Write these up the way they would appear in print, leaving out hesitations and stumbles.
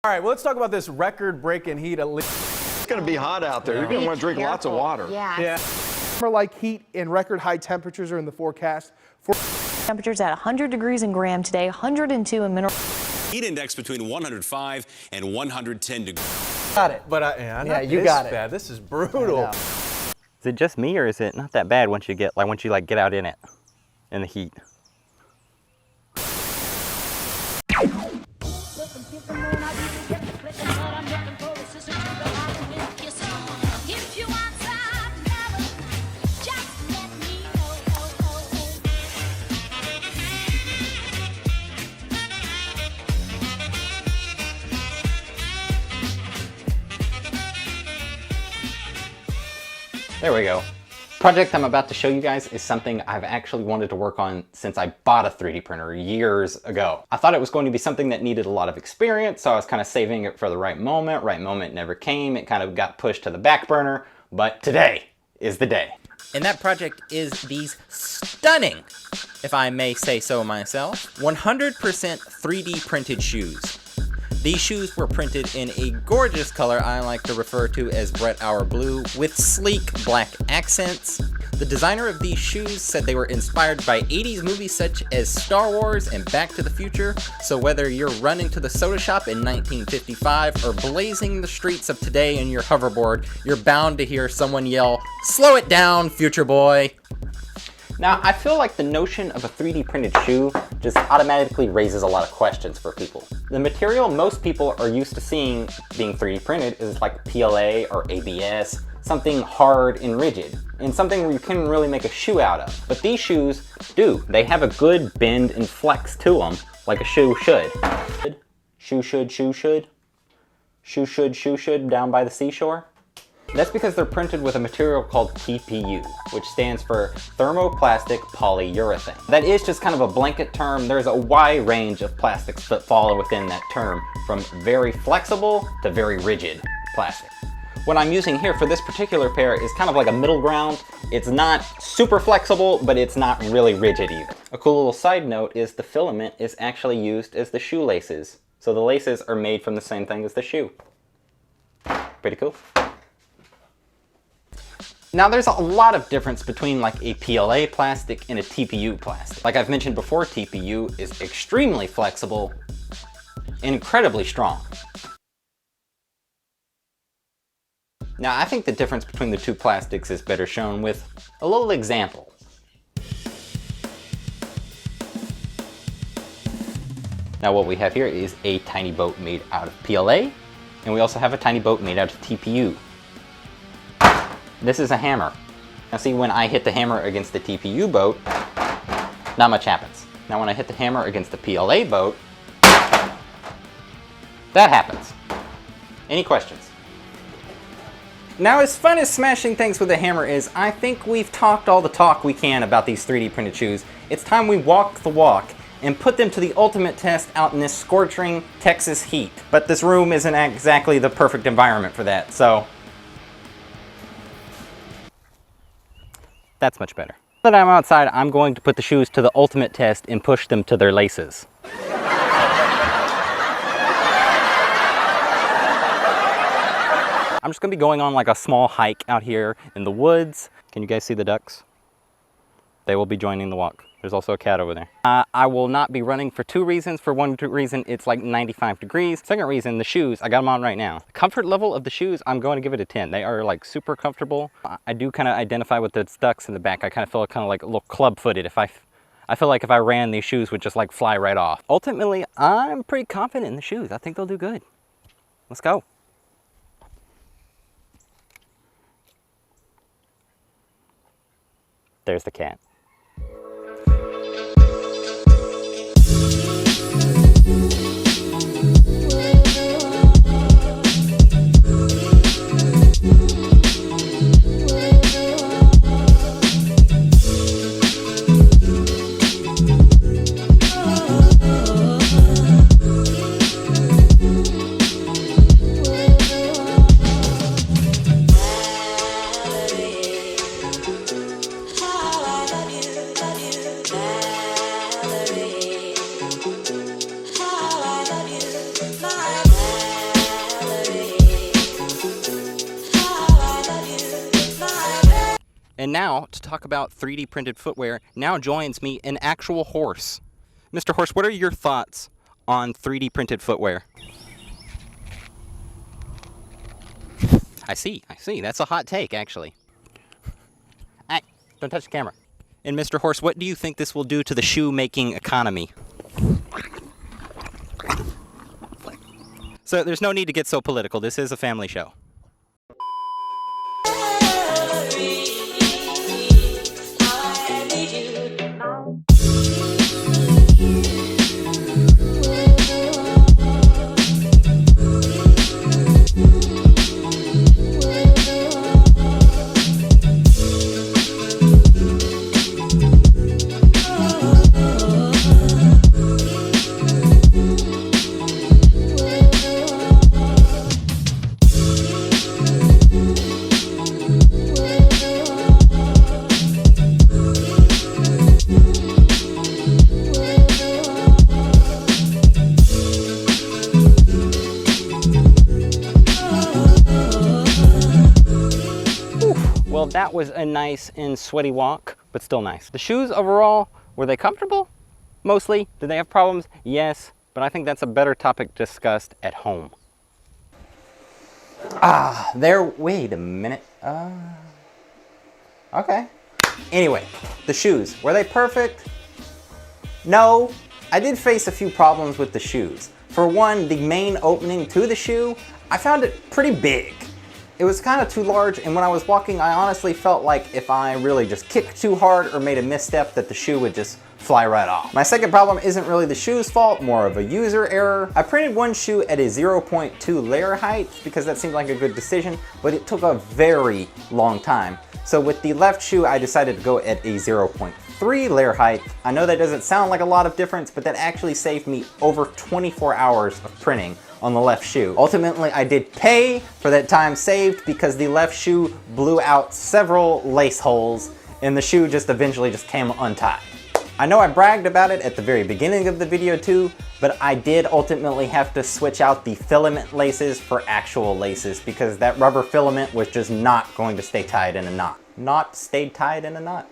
All right, well, let's talk about this record-breaking heat. It's going to be hot out there. You're going to want to drink lots of water. Yeah. Summer-like heat and record high temperatures are in the forecast. Temperatures at 100 degrees in Graham today, 102 in Mineral. Heat index between 105 and 110 degrees. Got it. But yeah, you got it. Bad. This is brutal. Is it just me, or is it not that bad once you get get out in it, in the heat? There we go. Project I'm about to show you guys is something I've actually wanted to work on since I bought a 3D printer years ago. I thought it was going to be something that needed a lot of experience, so I was kind of saving it for the right moment. Right moment never came. It kind of got pushed to the back burner, but today is the day. And that project is these stunning, if I may say so myself, 100% 3D printed shoes. These shoes were printed in a gorgeous color I like to refer to as Brett Hour Blue with sleek black accents. The designer of these shoes said they were inspired by 80s movies such as Star Wars and Back to the Future, so whether you're running to the soda shop in 1955 or blazing the streets of today in your hoverboard, you're bound to hear someone yell, "Slow it down, future boy!" Now, I feel like the notion of a 3D printed shoe just automatically raises a lot of questions for people. The material most people are used to seeing being 3D printed is like PLA or ABS, something hard and rigid, and something where you couldn't really make a shoe out of. But these shoes do. They have a good bend and flex to them, like a shoe should. Shoe should, shoe should. Shoe should, shoe should, down by the seashore. That's because they're printed with a material called TPU, which stands for thermoplastic polyurethane. That is just kind of a blanket term. There's a wide range of plastics that fall within that term, from very flexible to very rigid plastic. What I'm using here for this particular pair is kind of like a middle ground. It's not super flexible, but it's not really rigid either. A cool little side note is the filament is actually used as the shoelaces. So the laces are made from the same thing as the shoe. Pretty cool. Now there's a lot of difference between like a PLA plastic and a TPU plastic. Like I've mentioned before, TPU is extremely flexible and incredibly strong. Now I think the difference between the two plastics is better shown with a little example. Now what we have here is a tiny boat made out of PLA, and we also have a tiny boat made out of TPU. This is a hammer. Now see, when I hit the hammer against the TPU boat, not much happens. Now when I hit the hammer against the PLA boat, that happens. Any questions? Now, as fun as smashing things with a hammer is, I think we've talked all the talk we can about these 3D printed shoes. It's time we walk the walk and put them to the ultimate test out in this scorching Texas heat. But this room isn't exactly the perfect environment for that, so that's much better. Now that I'm outside, I'm going to put the shoes to the ultimate test and push them to their laces. I'm just gonna be going on like a small hike out here in the woods. Can you guys see the ducks? They will be joining the walk. There's also a cat over there. I will not be running for two reasons. For one reason, it's like 95 degrees. Second reason, the shoes, I got them on right now. The comfort level of the shoes, I'm going to give it a 10. They are like super comfortable. I do kind of identify with the ducks in the back. I kind of feel kind of like a little club-footed. I feel like if I ran, these shoes would just like fly right off. Ultimately, I'm pretty confident in the shoes. I think they'll do good. Let's go. There's the cat. And now, to talk about 3D printed footwear, now joins me an actual horse. Mr. Horse, what are your thoughts on 3D printed footwear? I see. That's a hot take, actually. Hey, don't touch the camera. And Mr. Horse, what do you think this will do to the shoe-making economy? So there's no need to get so political. This is a family show. Well, that was a nice and sweaty walk, but still nice. The shoes overall, were they comfortable? Mostly. Did they have problems? Yes, but I think that's a better topic discussed at home. Wait a minute. Okay. Anyway, the shoes, were they perfect? No, I did face a few problems with the shoes. For one, the main opening to the shoe, I found it pretty big. It was kind of too large, and when I was walking, I honestly felt like if I really just kicked too hard or made a misstep that the shoe would just fly right off. My second problem isn't really the shoe's fault, more of a user error. I printed one shoe at a 0.2 layer height because that seemed like a good decision, but it took a very long time. So with the left shoe, I decided to go at a 0.3 layer height. I know that doesn't sound like a lot of difference, but that actually saved me over 24 hours of printing on the left shoe. Ultimately, I did pay for that time saved because the left shoe blew out several lace holes and the shoe just eventually just came untied. I know I bragged about it at the very beginning of the video too, but I did ultimately have to switch out the filament laces for actual laces because that rubber filament was just not going to stay tied in a knot. Not stayed tied in a knot.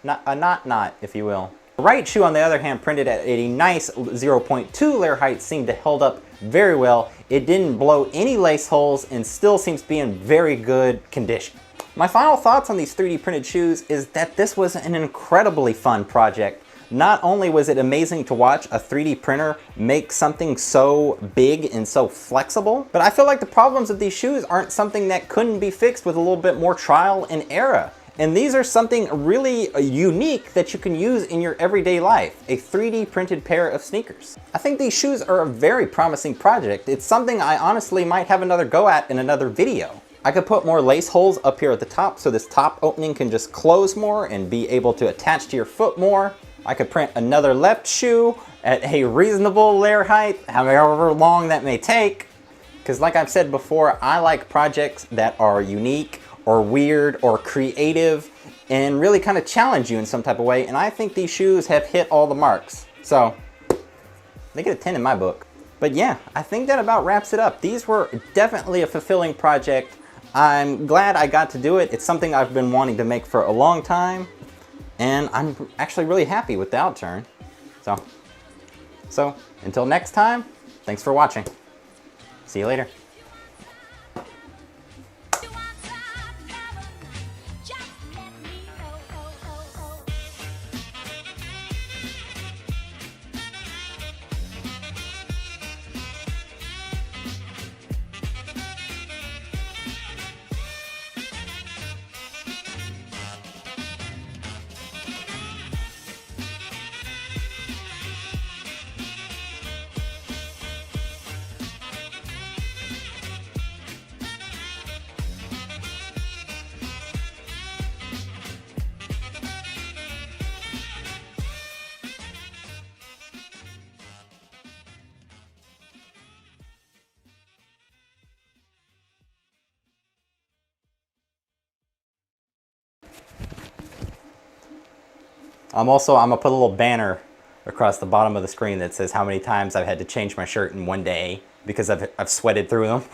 Not a knot, if you will. The right shoe, on the other hand, printed at a nice 0.2 layer height, seemed to hold up very well. It didn't blow any lace holes and still seems to be in very good condition. My final thoughts on these 3D printed shoes is that this was an incredibly fun project. Not only was it amazing to watch a 3D printer make something so big and so flexible, but I feel like the problems of these shoes aren't something that couldn't be fixed with a little bit more trial and error. And these are something really unique that you can use in your everyday life, a 3D printed pair of sneakers. I think these shoes are a very promising project. It's something I honestly might have another go at in another video. I could put more lace holes up here at the top so this top opening can just close more and be able to attach to your foot more. I could print another left shoe at a reasonable layer height, however long that may take. Because like I've said before, I like projects that are unique or weird or creative and really kind of challenge you in some type of way, and I think these shoes have hit all the marks. So they get a 10 in my book. But yeah, I think that about wraps it up. These were definitely a fulfilling project. I'm glad I got to do it. It's something I've been wanting to make for a long time, and I'm actually really happy with the outturn. So until next time, thanks for watching. See you later. I'm gonna put a little banner across the bottom of the screen that says how many times I've had to change my shirt in one day because I've sweated through them.